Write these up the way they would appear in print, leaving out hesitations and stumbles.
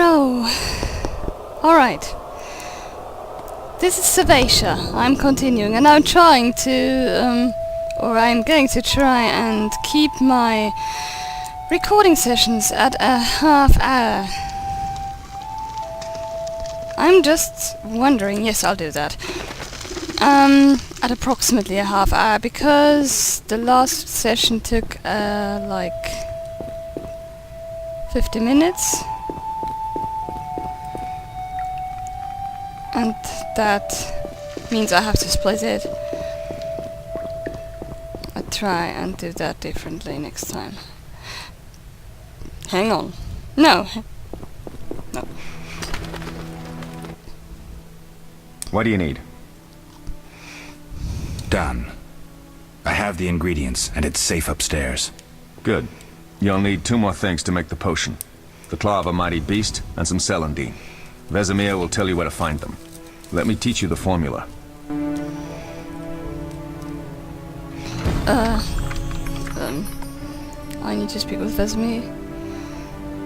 So, alright. This is Savacia. I'm continuing, and I'm trying to, or I'm going to try and keep my recording sessions at a half hour. I'm just wondering, yes, I'll do that. At approximately a half hour, because the last session took, like 50 minutes. And that means I have to split it. I'll try and do that differently next time. Hang on. No. No. What do you need? Done. I have the ingredients, and it's safe upstairs. Good. You'll need 2 more things to make the potion. The claw of a mighty beast, and some celandine. Vesemir will tell you where to find them. Let me teach you the formula. I need to speak with Vesemir.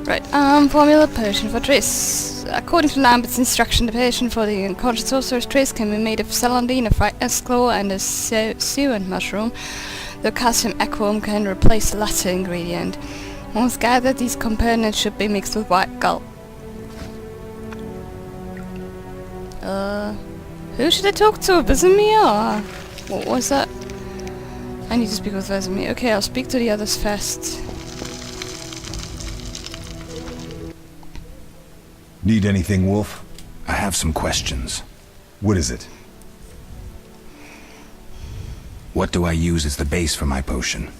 Right, formula potion for Triss. According to Lambert's instruction, the potion for the unconscious sorcerer's Triss can be made of celandine, a frightness claw, and a suent mushroom. The calcium aquam can replace the latter ingredient. Once gathered, these components should be mixed with white gall. Who should I talk to? Vesemir? What was that? I need to speak with Vesemir. Okay, I'll speak to the others first. Need anything, Wolf? I have some questions. What is it? What do I use as the base for my potion?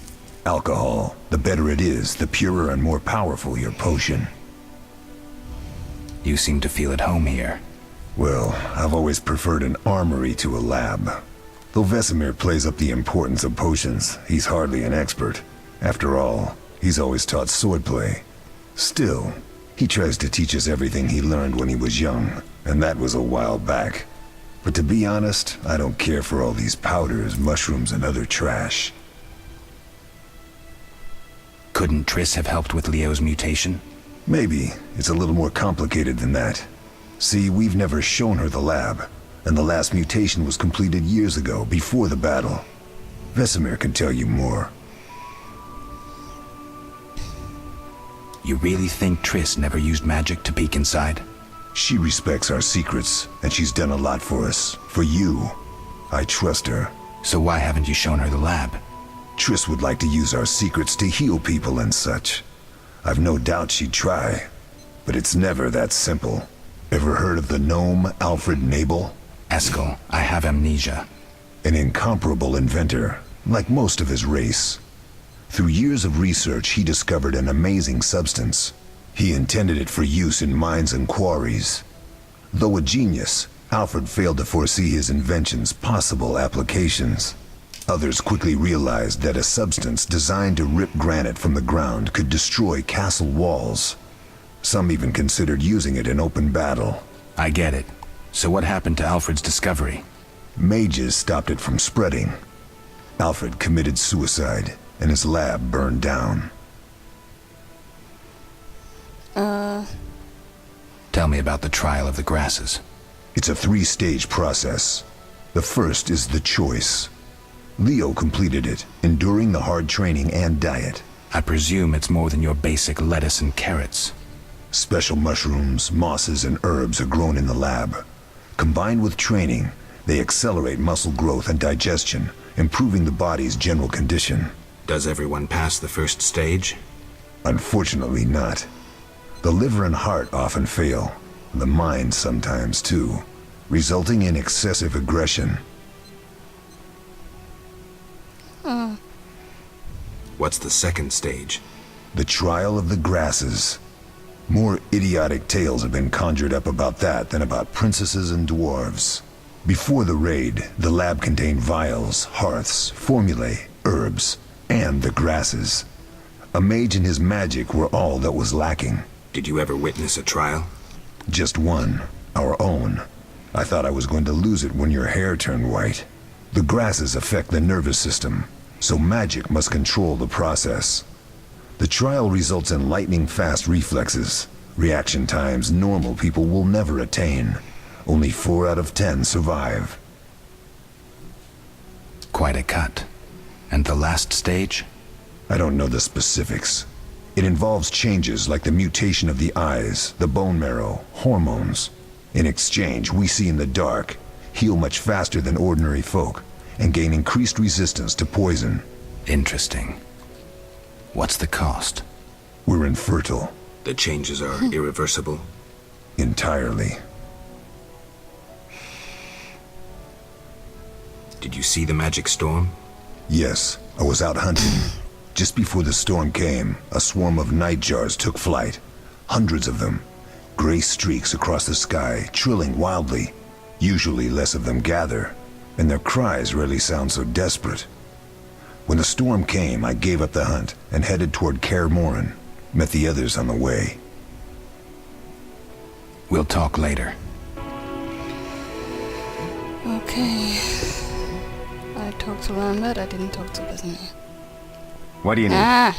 Alcohol. The better it is, the purer and more powerful your potion. You seem to feel at home here. Well, I've always preferred an armory to a lab. Though Vesemir plays up the importance of potions, he's hardly an expert. After all, he's always taught swordplay. Still, he tries to teach us everything he learned when he was young, and that was a while back. But to be honest, I don't care for all these powders, mushrooms, and other trash. Couldn't Triss have helped with Leo's mutation? Maybe. It's a little more complicated than that. See, we've never shown her the lab, and the last mutation was completed years ago, before the battle. Vesemir can tell you more. You really think Triss never used magic to peek inside? She respects our secrets, and she's done a lot for us. For you. I trust her. So why haven't you shown her the lab? Triss would like to use our secrets to heal people and such. I've no doubt she'd try, but it's never that simple. Ever heard of the gnome Alfred Nabel? Eskel, I have amnesia. An incomparable inventor, like most of his race. Through years of research, he discovered an amazing substance. He intended it for use in mines and quarries. Though a genius, Alfred failed to foresee his invention's possible applications. Others quickly realized that a substance designed to rip granite from the ground could destroy castle walls. Some even considered using it in open battle. I get it. So what happened to Alfred's discovery? Mages stopped it from spreading. Alfred committed suicide, and his lab burned down. Tell me about the trial of the grasses. It's a 3-stage process. The first is the choice. Leo completed it, enduring the hard training and diet. I presume it's more than your basic lettuce and carrots. Special mushrooms, mosses, and herbs are grown in the lab. Combined with training, they accelerate muscle growth and digestion, improving the body's general condition. Does everyone pass the first stage? Unfortunately not. The liver and heart often fail, the mind sometimes too, resulting in excessive aggression. What's the second stage? The trial of the grasses. More idiotic tales have been conjured up about that than about princesses and dwarves. Before the raid, the lab contained vials, hearths, formulae, herbs, and the grasses. A mage and his magic were all that was lacking. Did you ever witness a trial? Just one, our own. I thought I was going to lose it when your hair turned white. The grasses affect the nervous system, so magic must control the process. The trial results in lightning-fast reflexes, Reaction times normal people will never attain. Only 4 out of 10 survive. Quite a cut. And the last stage? I don't know the specifics. It involves changes like the mutation of the eyes, the bone marrow, hormones. In exchange, we see in the dark, heal much faster than ordinary folk, and gain increased resistance to poison. Interesting. What's the cost? We're infertile. The changes are irreversible. Entirely. Did you see the magic storm? Yes, I was out hunting. Just before the storm came, a swarm of nightjars took flight. Hundreds of them. Gray streaks across the sky, trilling wildly. Usually less of them gather, and their cries rarely sound so desperate. When the storm came, I gave up the hunt and headed toward Kaer Morhen. Met the others on the way. We'll talk later. Okay. I talked to Lambert, I didn't talk to Vesemir. What do you need? Ah!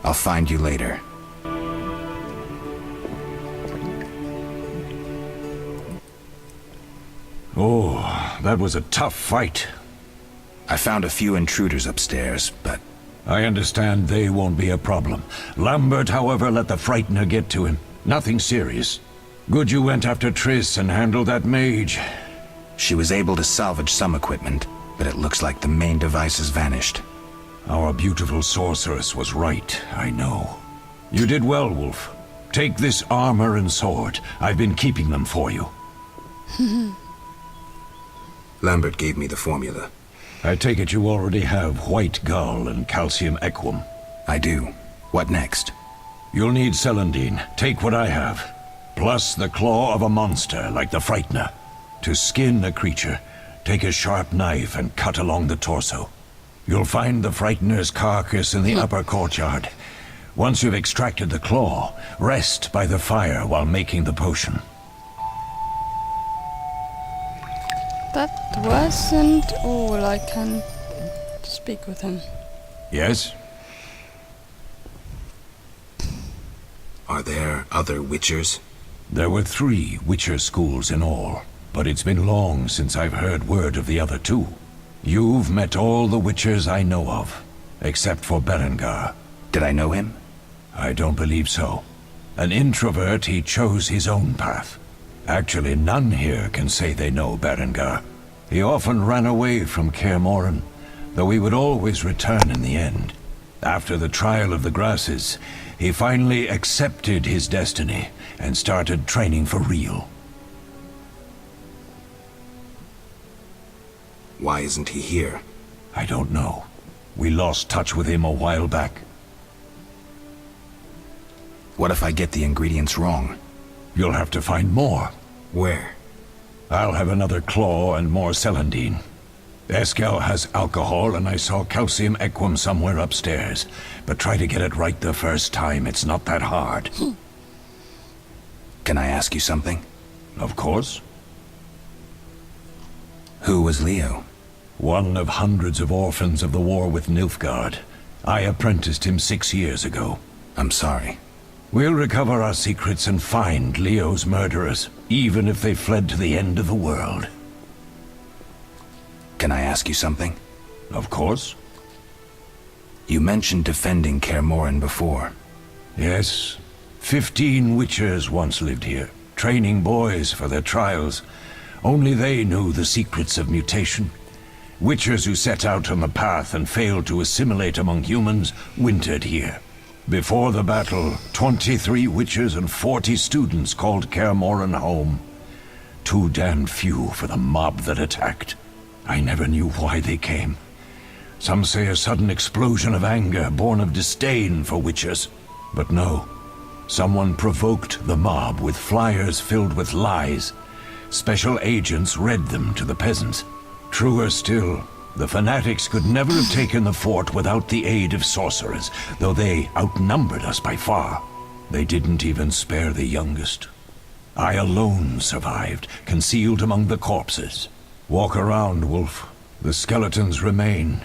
I'll find you later. Oh, that was a tough fight. I found a few intruders upstairs, but I understand they won't be a problem. Lambert, however, let the Frightener get to him. Nothing serious. Good you went after Triss and handled that mage. she was able to salvage some equipment, but it looks like the main device has vanished. Our beautiful sorceress was right, I know. You did well, Wolf. Take this armor and sword. I've been keeping them for you. Lambert gave me the formula. I take it you already have white gull and calcium equum. I do. What next? You'll need celandine. Take what I have. Plus the claw of a monster like the Frightener. To skin a creature, take a sharp knife and cut along the torso. You'll find the Frightener's carcass in the upper courtyard. Once you've extracted the claw, rest by the fire while making the potion. That wasn't all. I can speak with him. Yes? Are there other witchers? There were 3 Witcher schools in all, but it's been long since I've heard word of the other 2. You've met all the Witchers I know of, except for Berengar. Did I know him? I don't believe so. An introvert, he chose his own path. Actually, none here can say they know Berengar. He often ran away from Kaer Morhen, though he would always return in the end. After the trial of the grasses, he finally accepted his destiny and started training for real. Why isn't he here? I don't know. We lost touch with him a while back. What if I get the ingredients wrong? You'll have to find more. Where? I'll have another claw and more celandine. Eskel has alcohol, and I saw calcium equum somewhere upstairs. But try to get it right the first time. It's not that hard. Can I ask you something? Of course. Who was Leo? One of hundreds of orphans of the war with Nilfgaard. I apprenticed him 6 years ago. I'm sorry. We'll recover our secrets and find Leo's murderers, even if they fled to the end of the world. Can I ask you something? Of course. You mentioned defending Kaer Morhen before. Yes. 15 Witchers once lived here, training boys for their trials. Only they knew the secrets of mutation. Witchers who set out on the path and failed to assimilate among humans wintered here. Before the battle, 23 Witchers and 40 students called Kaer Morhen home. Too damned few for the mob that attacked. I never knew why they came. Some say a sudden explosion of anger born of disdain for Witchers. But no. Someone provoked the mob with flyers filled with lies. Special agents read them to the peasants. Truer still, the fanatics could never have taken the fort without the aid of sorcerers, though they outnumbered us by far. They didn't even spare the youngest. I alone survived, concealed among the corpses. Walk around, Wolf. The skeletons remain.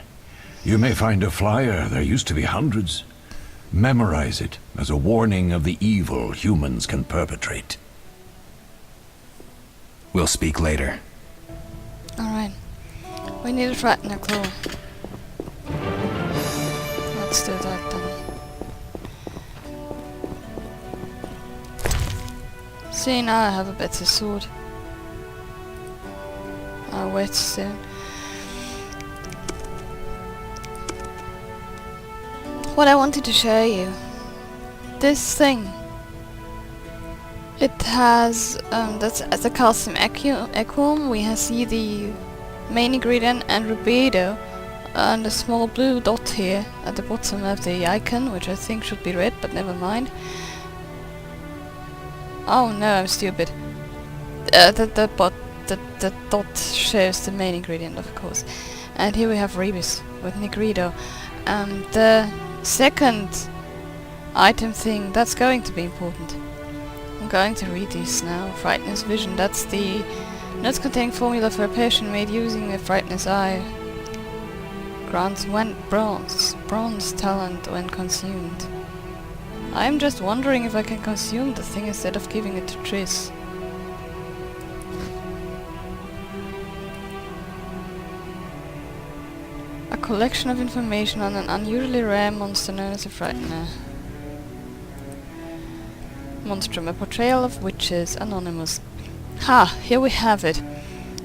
You may find a flyer, there used to be hundreds. Memorize it as a warning of the evil humans can perpetrate. We'll speak later. Alright. We need to frighten a claw. Let's do that then. See, now I have a better sword. I'll wait soon. What I wanted to show you. This thing. It has, that's the calcium equum. We see the main ingredient and rubido and a small blue dot here at the bottom of the icon, which I think should be red, but never mind. Oh no, I'm stupid. The dot shows the main ingredient, of course. And here we have Rebus with Nigrido. The second item thing, that's going to be important. I'm going to read these now. Frightness Vision, that's the notes containing formula for a potion made using the Frightness Eye. Grants bronze talent when consumed. I'm just wondering if I can consume the thing instead of giving it to Triss. A collection of information on an unusually rare monster known as a Frightener. Monstrum, a portrayal of witches, anonymous. Ha! Here we have it.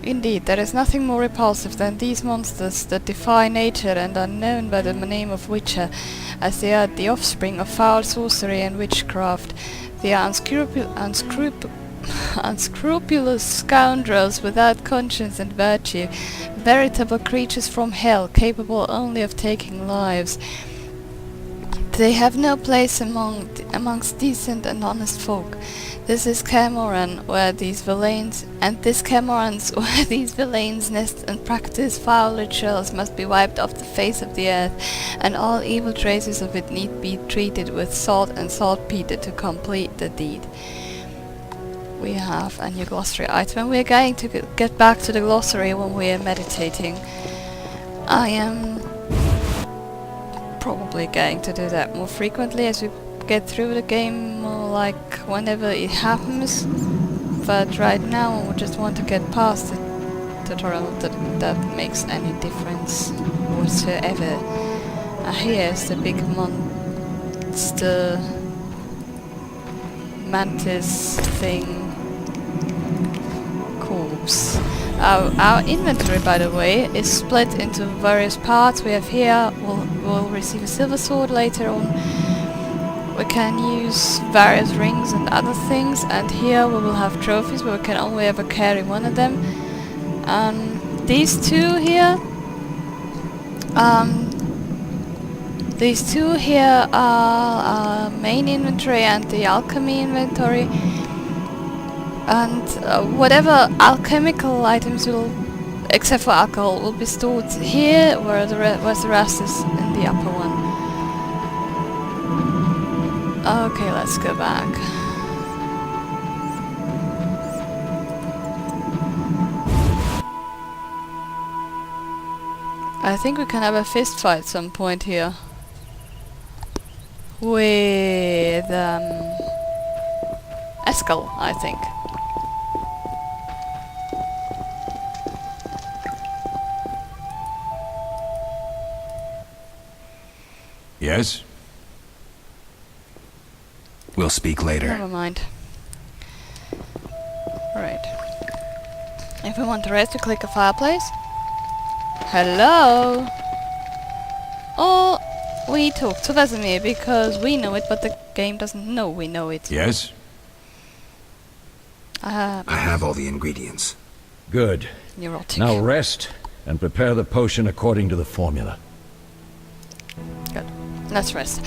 Indeed, there is nothing more repulsive than these monsters that defy nature and are known by the name of Witcher, as they are the offspring of foul sorcery and witchcraft. They are unscrupulous scoundrels without conscience and virtue, veritable creatures from hell, capable only of taking lives. They have no place amongst decent and honest folk. This is Camoran, where these villains nest and practice foul rituals must be wiped off the face of the earth, and all evil traces of it need be treated with salt and saltpeter to complete the deed. We have a new glossary item, and we're going to get back to the glossary when we are meditating. I am probably going to do that more frequently as we get through the game, more like whenever it happens, but right now I just want to get past the tutorial that makes any difference whatsoever. Here's the big monster mantis thing corpse. Our inventory, by the way, is split into various parts. We have here, we'll receive a silver sword later on. We can use various rings and other things, and here we will have trophies where we can only ever carry one of them. These two here are our main inventory and the alchemy inventory, and whatever alchemical items will, except for alcohol, will be stored here, whereas the rest is in the upper one. Okay, let's go back. I think we can have a fist fight some point here. With Eskel, I think. Yes? We'll speak later. Never mind. Right. If we want to rest, we click a fireplace. Hello? Or we talk to Vesemir because we know it, but the game doesn't know we know it. Yes? I have all the ingredients. Good. Neurotic. Now rest and prepare the potion according to the formula. Good. Let's rest.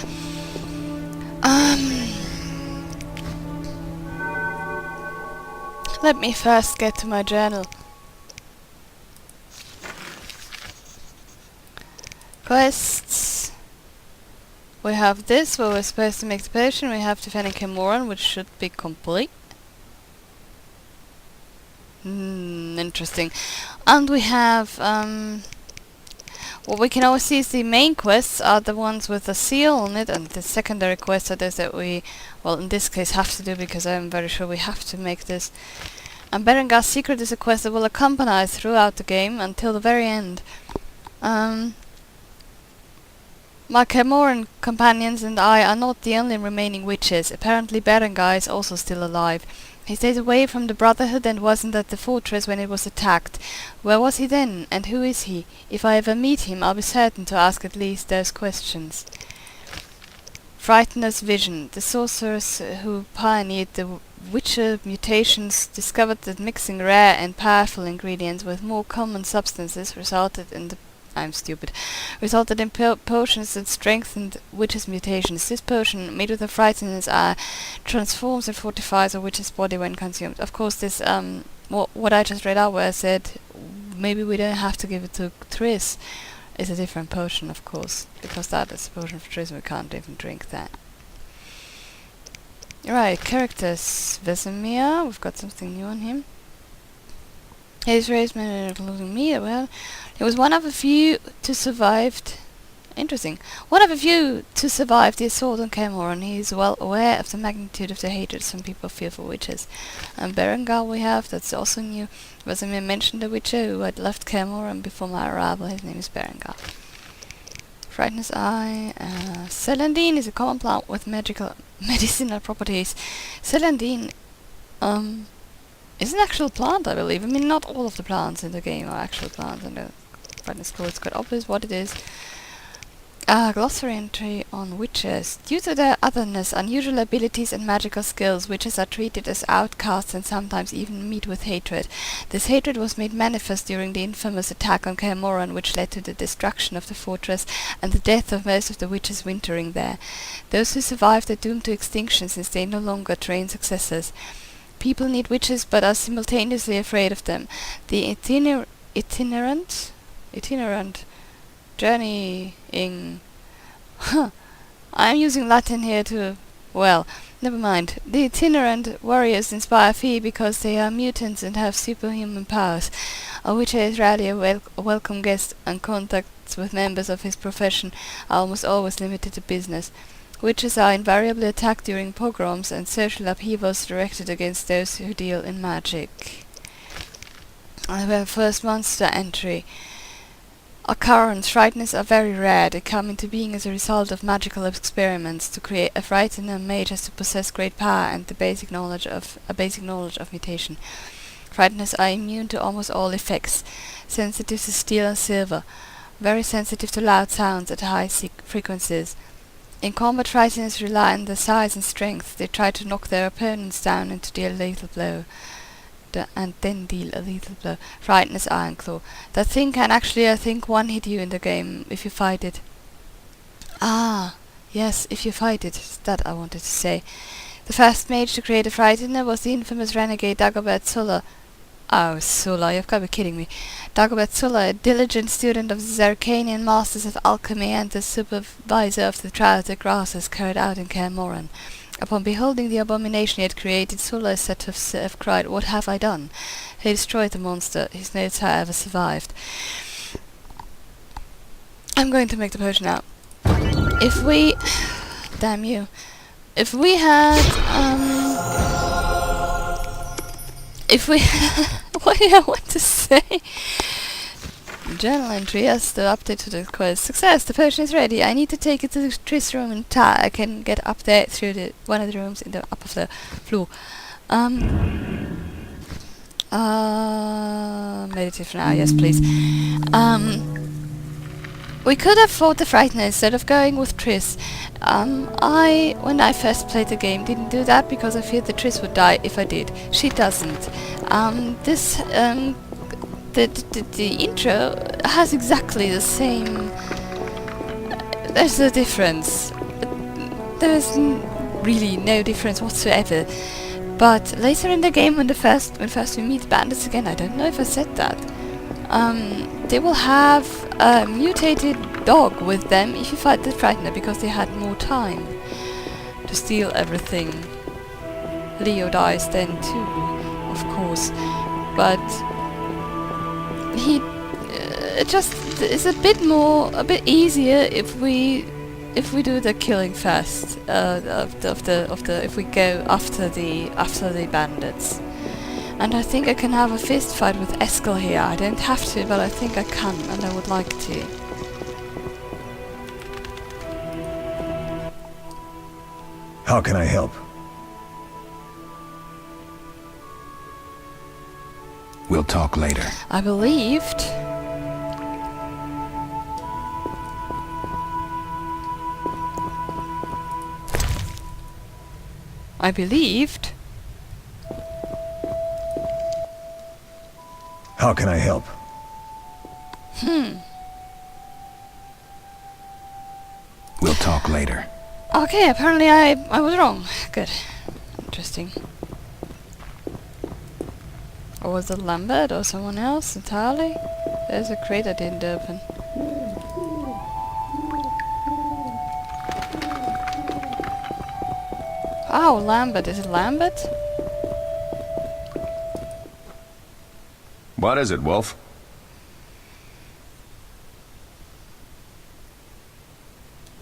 Let me first get to my journal. Quests. We have this where we're supposed to make the potion. We have defending Camoran, which should be complete. Interesting. And we have what we can always see is the main quests are the ones with the seal on it, and the secondary quests are those that we, well, in this case have to do, because I'm very sure we have to make this. And Berengar's Secret is a quest that will accompany us throughout the game until the very end. My Camoran companions and I are not the only remaining witches. Apparently Berengar is also still alive. He stayed away from the Brotherhood and wasn't at the fortress when it was attacked. Where was he then, and who is he? If I ever meet him, I'll be certain to ask at least those questions. Frightener's Vision. The sorcerers who pioneered the Witcher mutations discovered that mixing rare and powerful ingredients with more common substances resulted in potions that strengthened Witcher's mutations. This potion, made with a Frightener's eye, transforms and fortifies a Witcher's body when consumed. Of course, this what I just read out where I said maybe we don't have to give it to Triss is a different potion, of course, because that is a potion for Triss and we can't even drink that. Right, characters. Vesemir, we've got something new on him. His race, including me, well, he was one of a few to survived. Interesting. One of a few to survive the assault on Camoran. He is well aware of the magnitude of the hatred some people feel for witches. And Berengar we have, that's also new. Vesemir mentioned a witcher who had left Camoran before my arrival. His name is Berengar. Frightener's Eye. Celandine is a common plant with medicinal properties. Celandine is an actual plant, I believe. I mean, not all of the plants in the game are actual plants, and the Frightener's Claw, it's quite obvious what it is. Glossary entry on witches. Due to their otherness, unusual abilities and magical skills, witches are treated as outcasts and sometimes even meet with hatred. This hatred was made manifest during the infamous attack on Camoran, which led to the destruction of the fortress and the death of most of the witches wintering there. Those who survived are doomed to extinction since they no longer train successors. People need witches but are simultaneously afraid of them. The itinerant journeying... I'm using Latin here to... well, never mind. The itinerant warriors inspire fear because they are mutants and have superhuman powers. A witcher is rarely a welcome guest, and contacts with members of his profession are almost always limited to business. Witches are invariably attacked during pogroms and social upheavals directed against those who deal in magic. I have first monster entry. Occurrence. Frighteners are very rare. They come into being as a result of magical experiments. To create a frightener, a mage has to possess great power and a basic knowledge of mutation. Frighteners are immune to almost all effects, sensitive to steel and silver, very sensitive to loud sounds at high frequencies. In combat, frighteners rely on their size and strength. They try to knock their opponents down and to deal a lethal blow. Frightener's Iron Claw. That thing can actually, I think, one-hit you in the game if you fight it. Ah, yes, if you fight it. That I wanted to say. The first mage to create a frightener was the infamous renegade Dagobert Sulla. Oh, Sulla, you've got to be kidding me. Dagobert Sulla, a diligent student of the Zerkanian masters of alchemy and the supervisor of the trials the grasses carried out in Camoran. Upon beholding the abomination he had created, Sulla is said to have cried, "What have I done?" He destroyed the monster. His notes, however, survived. I'm going to make the potion now. If we... damn you. If we had... if we... what do I want to say? Journal entry, yes, the update to the quest. Success, the potion is ready. I need to take it to the Triss room and I can get up there through one of the rooms in the up of the floor. Meditate for now, yes please. We could have fought the Frightener instead of going with Triss. When I first played the game, didn't do that because I feared that Triss would die if I did. She doesn't. The intro has exactly the same... there's a difference. There's really no difference whatsoever. But later in the game, when first we meet bandits again, I don't know if I said that, they will have a mutated dog with them if you fight the Frightener, because they had more time to steal everything. Leo dies then too, of course, but it just is a bit easier if we do the killing first. If we go after the bandits. And I think I can have a fist fight with Eskel here. I don't have to, but I think I can, and I would like to. How can I help? We'll talk later. I believed. How can I help? We'll talk later. Okay, apparently I was wrong. Good. Interesting. Or was it Lambert or someone else entirely? There's a crate I didn't open. Oh, Lambert. Is it Lambert? What is it, Wolf?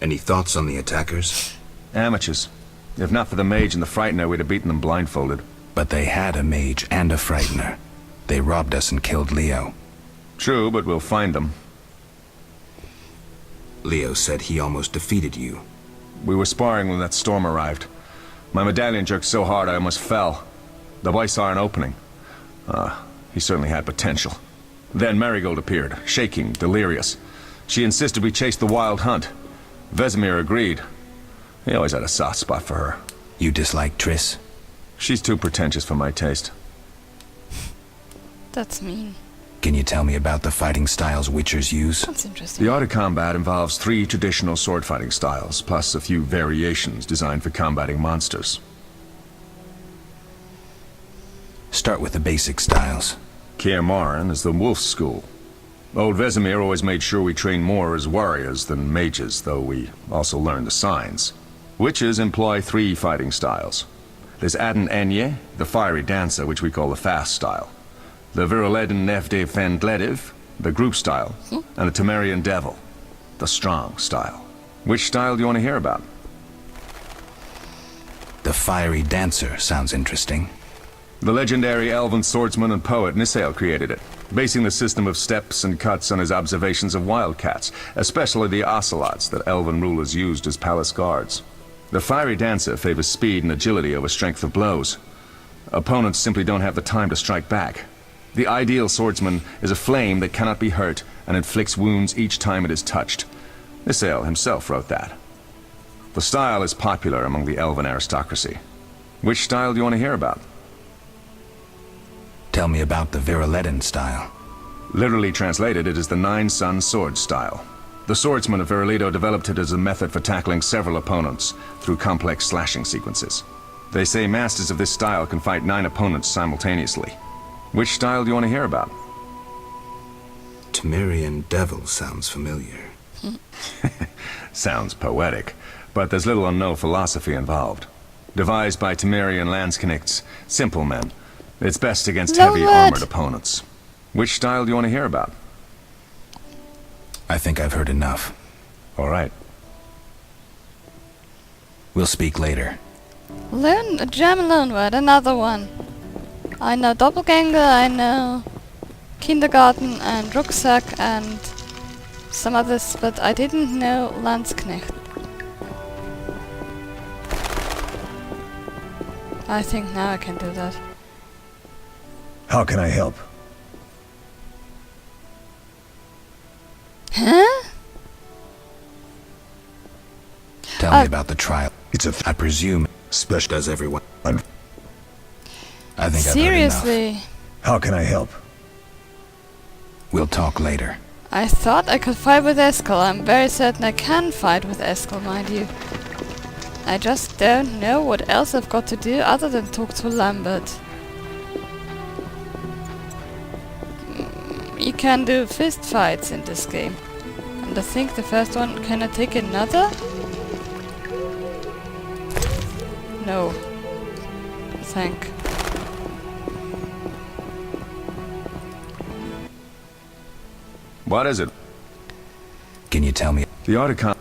Any thoughts on the attackers? Amateurs. If not for the mage and the frightener, we'd have beaten them blindfolded. But they had a mage and a frightener. They robbed us and killed Leo. True, but we'll find them. Leo said he almost defeated you. We were sparring when that storm arrived. My medallion jerked so hard I almost fell. The boy saw an opening. He certainly had potential. Then Marigold appeared, shaking, delirious. She insisted we chase the wild hunt. Vesemir agreed. He always had a soft spot for her. You dislike Triss? She's too pretentious for my taste. That's mean. Can you tell me about the fighting styles Witchers use? That's interesting. The art of combat involves 3 traditional sword fighting styles, plus a few variations designed for combating monsters. Start with the basic styles. Kaer Morhen is the wolf school. Old Vesemir always made sure we trained more as warriors than mages, though we also learned the signs. Witches employ 3 fighting styles. There's Aden Enye, the fiery dancer, which we call the fast style. The Viruleden Nefde Fendlediv, the group style. And the Temerian devil, the strong style. Which style do you want to hear about? The fiery dancer sounds interesting. The legendary elven swordsman and poet Nisael created it, basing the system of steps and cuts on his observations of wildcats, especially the ocelots that elven rulers used as palace guards. The fiery dancer favors speed and agility over strength of blows. Opponents simply don't have the time to strike back. The ideal swordsman is a flame that cannot be hurt and inflicts wounds each time it is touched. Nisael himself wrote that. The style is popular among the elven aristocracy. Which style do you want to hear about? Tell me about the Viruleden style. Literally translated, it is the Nine-Sun sword style. The swordsmen of Viruledo developed it as a method for tackling several opponents through complex slashing sequences. They say masters of this style can fight 9 opponents simultaneously. Which style do you want to hear about? Temerian devil sounds familiar. Sounds poetic, but there's little or no philosophy involved. Devised by Temerian landsknechts, simple men. It's best against heavy armored opponents. Which style do you want to hear about? I think I've heard enough. All right. We'll speak later. A German loanword, another one. I know Doppelganger, I know Kindergarten and Rucksack and some others, but I didn't know Landsknecht. I think now I can do that. How can I help? Huh? Tell me about the trial. It's I presume. special. Does everyone? I think Seriously? I've heard enough. How can I help? We'll talk later. I thought I could fight with Eskel. I'm very certain I can fight with Eskel, mind you. I just don't know what else I've got to do other than talk to Lambert. You can do fist fights in this game. And I think the first one, can I take another? No. Thank. What is it? Can you tell me? The Articon...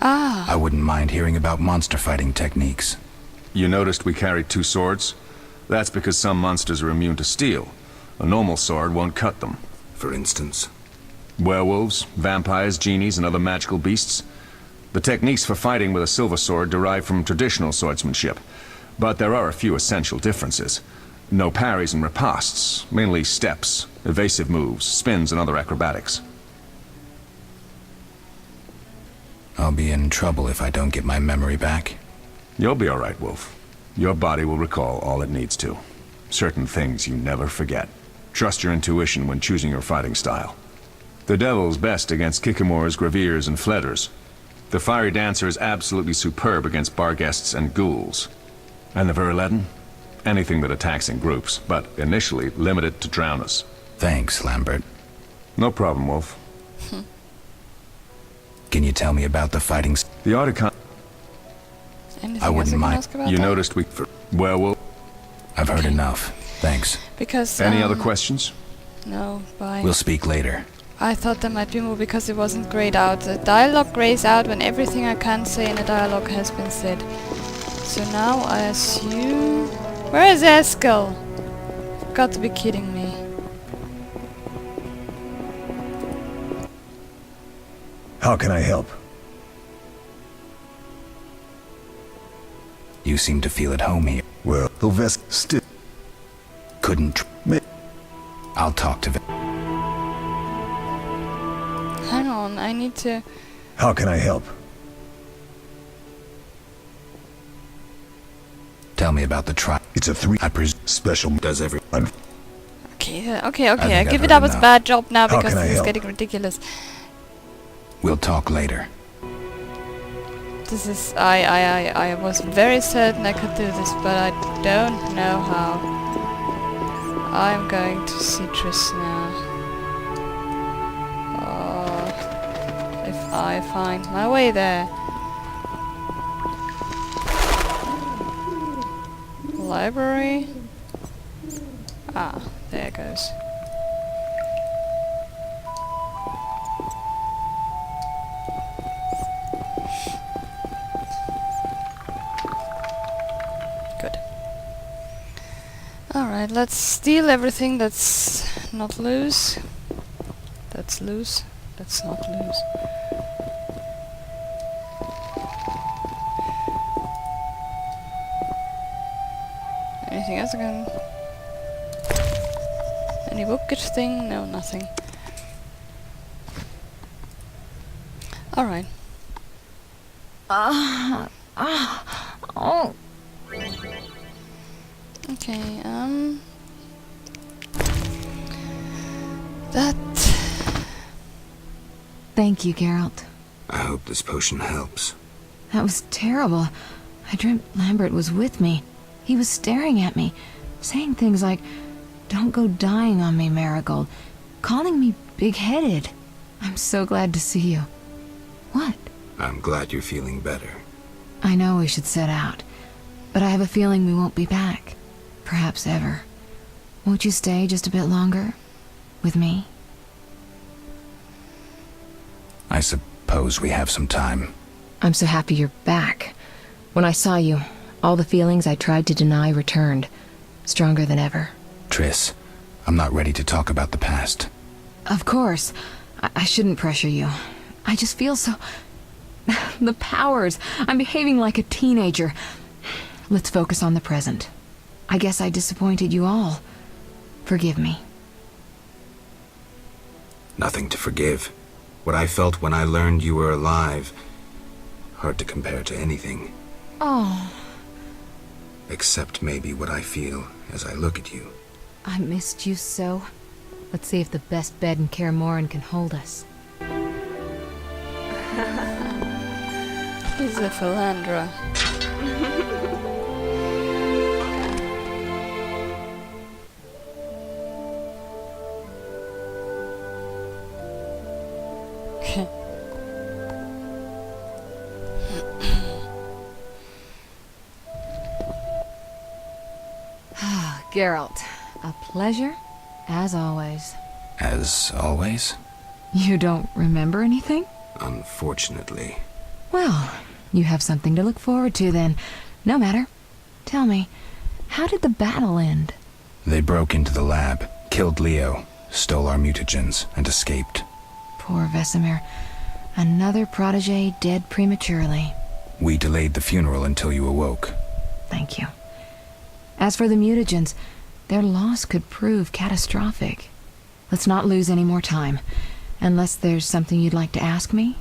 Ah, I wouldn't mind hearing about monster fighting techniques. You noticed we carried 2 swords? That's because some monsters are immune to steel. A normal sword won't cut them. For instance? Werewolves, vampires, genies, and other magical beasts. The techniques for fighting with a silver sword derive from traditional swordsmanship. But there are a few essential differences. No parries and ripostes, mainly steps, evasive moves, spins, and other acrobatics. I'll be in trouble if I don't get my memory back. You'll be all right, Wolf. Your body will recall all it needs to. Certain things you never forget. Trust your intuition when choosing your fighting style. The Devil's best against Kikimores, Graveers, and Fledders. The Fiery Dancer is absolutely superb against Barghests and Ghouls. And the Virledon? Anything that attacks in groups, but initially limited to drowners. Thanks, Lambert. No problem, Wolf. Can you tell me about the fighting? The Articon... anything I else wouldn't can mind. ask about You that? noticed we... Werewolf... I've heard enough. Thanks. Because, Any other questions? No, bye. We'll speak later. I thought there might be more because it wasn't grayed out. The dialogue grays out when everything I can say in a dialogue has been said. So now I assume... Where is Eskel? You've got to be kidding me. How can I help? You seem to feel at home here. Well, Sylvester still... Couldn't... I'll talk to... Hang on, I need to... How can I help? Tell me about the trial. It's a 3... I presume special... Does every... Okay, okay, think I I've give it heard up as a enough. bad job now How because can I this is help? getting ridiculous. We'll talk later. This is... I was very certain I could do this, but I don't know how. I'm going to see Triss now. If I find my way there. Library. Ah, there it goes. Good. Alright, let's steal everything that's not loose. That's loose. That's not loose. Anything else again? Any bookish thing? No, nothing. Alright. Oh. Okay, that... Thank you, Geralt. I hope this potion helps. That was terrible. I dreamt Lambert was with me. He was staring at me, saying things like, "Don't go dying on me, Marigold," calling me big-headed. I'm so glad to see you. What? I'm glad you're feeling better. I know we should set out, but I have a feeling we won't be back. Perhaps ever. Won't you stay just a bit longer? With me? I suppose we have some time. I'm so happy you're back. When I saw you, all the feelings I tried to deny returned, stronger than ever. Triss, I'm not ready to talk about the past. Of course. I shouldn't pressure you. I just feel so... the powers. I'm behaving like a teenager. Let's focus on the present. I guess I disappointed you all. Forgive me. Nothing to forgive. What I felt when I learned you were alive, hard to compare to anything. Oh, Except maybe what I feel as I look at you. I missed you so. Let's see if the best bed in Kaer Morhen can hold us. He's a philanderer. Geralt, a pleasure, as always. As always? You don't remember anything? Unfortunately. Well, you have something to look forward to then. No matter. Tell me, how did the battle end? They broke into the lab, killed Leo, stole our mutagens, and escaped. Poor Vesemir. Another protege dead prematurely. We delayed the funeral until you awoke. Thank you. As for the mutagens, their loss could prove catastrophic. Let's not lose any more time. Unless there's something you'd like to ask me?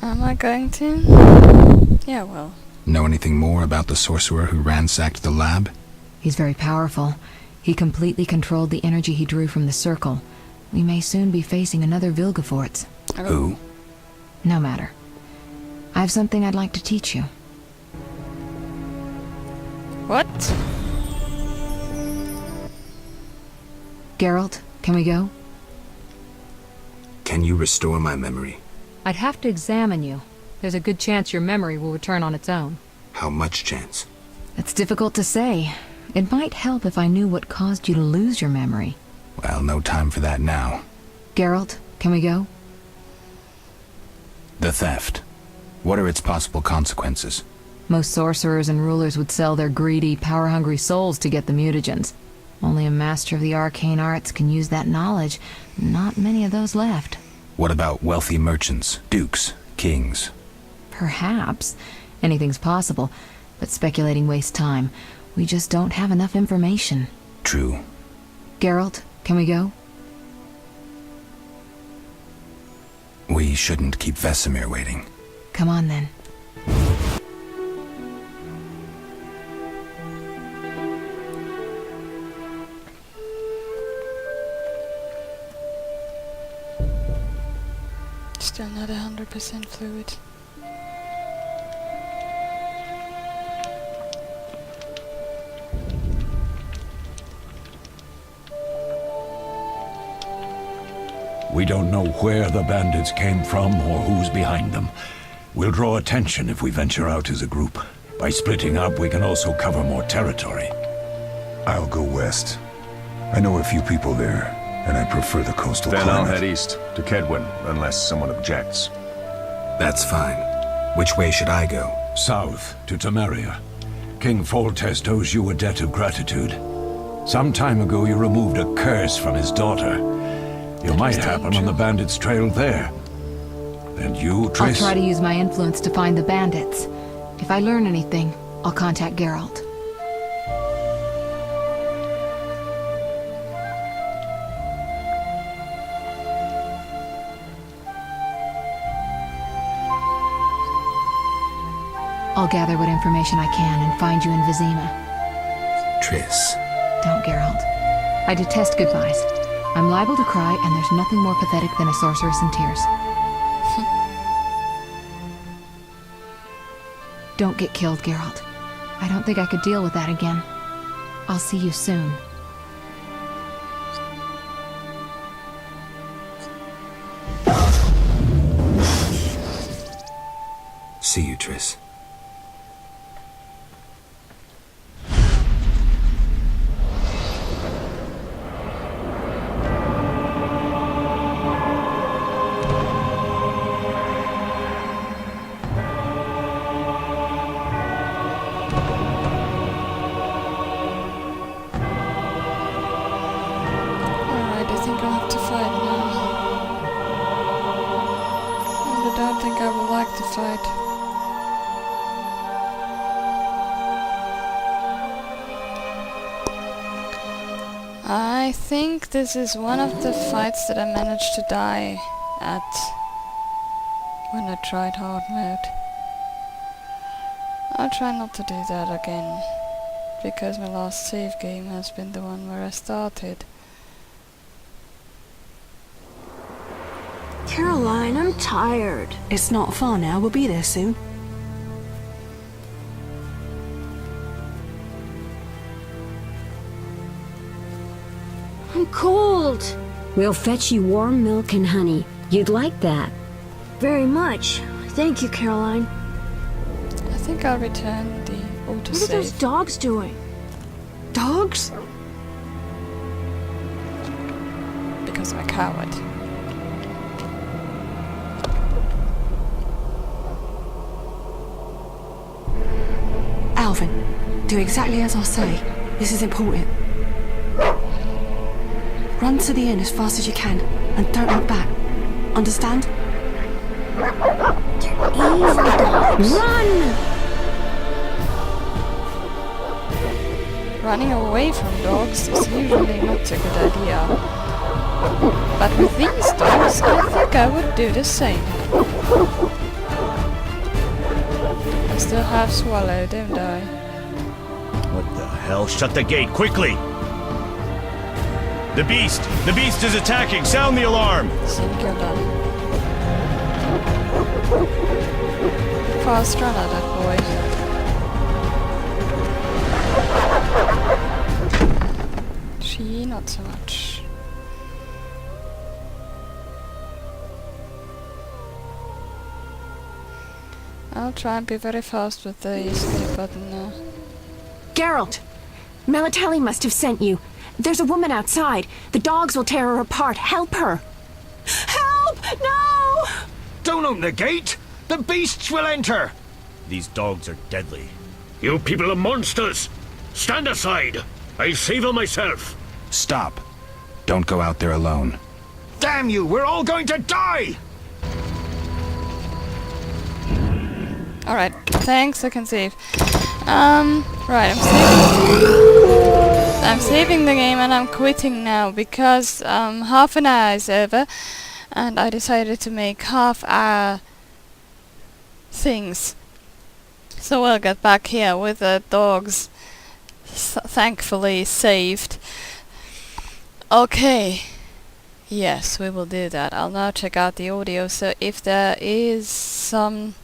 Am I going to? Yeah, well. Know anything more about the sorcerer who ransacked the lab? He's very powerful. He completely controlled the energy he drew from the circle. We may soon be facing another Vilgefortz. Who? No matter. I have something I'd like to teach you. What? Geralt, can we go? Can you restore my memory? I'd have to examine you. There's a good chance your memory will return on its own. How much chance? It's difficult to say. It might help if I knew what caused you to lose your memory. Well, no time for that now. Geralt, can we go? The theft. What are its possible consequences? Most sorcerers and rulers would sell their greedy, power-hungry souls to get the mutagens. Only a master of the arcane arts can use that knowledge. Not many of those left. What about wealthy merchants, dukes, kings? Perhaps. Anything's possible, but speculating wastes time. We just don't have enough information. True. Geralt, can we go? We shouldn't keep Vesemir waiting. Come on then. Still not 100% fluid. We don't know where the bandits came from or who's behind them. We'll draw attention if we venture out as a group. By splitting up, we can also cover more territory. I'll go west. I know a few people there, and I prefer the coastal Then climate. I'll head east, to Kedwin, unless someone objects. That's fine. Which way should I go? South, to Temeria. King Foltest owes you a debt of gratitude. Some time ago you removed a curse from his daughter. You might happen on the bandits' trail there. And you, Triss? I'll try to use my influence to find the bandits. If I learn anything, I'll contact Geralt. I'll gather what information I can and find you in Vizima. Triss. Don't, Geralt. I detest goodbyes. I'm liable to cry, and there's nothing more pathetic than a sorceress in tears. Don't get killed, Geralt. I don't think I could deal with that again. I'll see you soon. See you, Triss. Alright, I think I'll have to fight now. And I don't think I would like to fight. I think this is one of the fights that I managed to die at when I tried hard mode. I'll try not to do that again, because my last save game has been the one where I started. Caroline, I'm tired. It's not far now. We'll be there soon. I'm cold. We'll fetch you warm milk and honey. You'd like that. Very much. Thank you, Caroline. I think I'll return the What are those autosave. dogs doing? Dogs? because I'm a coward. Alvin, do exactly as I say. This is important. Run to the inn as fast as you can, and don't look back. Understand? Evil dogs. Run! Running away from dogs is usually not a good idea. But with these dogs, I think I would do the same. I still have Swallow, don't I? What the hell? Shut the gate, quickly! The beast! The beast is attacking! Sound the alarm! Singular. Fast runner, that boy. She, not so much. I'll try and be very fast with the escape button now. Geralt! Melitele must have sent you. There's a woman outside. The dogs will tear her apart. Help her! Help! No! Don't open the gate! The beasts will enter! These dogs are deadly. You people are monsters! Stand aside! I'll save her myself! Stop. Don't go out there alone. Damn you! We're all going to die! Alright, thanks, I can save. Right, I'm saving the game and I'm quitting now because half an hour is over and I decided to make half-hour things. So I'll get back here with the dogs thankfully saved. Okay. Yes, we will do that. I'll now check out the audio, so if there is some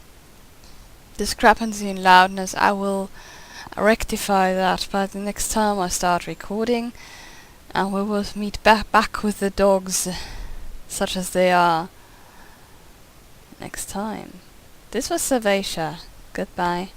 discrepancy in loudness, I will rectify that by the next time I start recording, and we will meet back with the dogs such as they are next time. This was Servatia. Goodbye.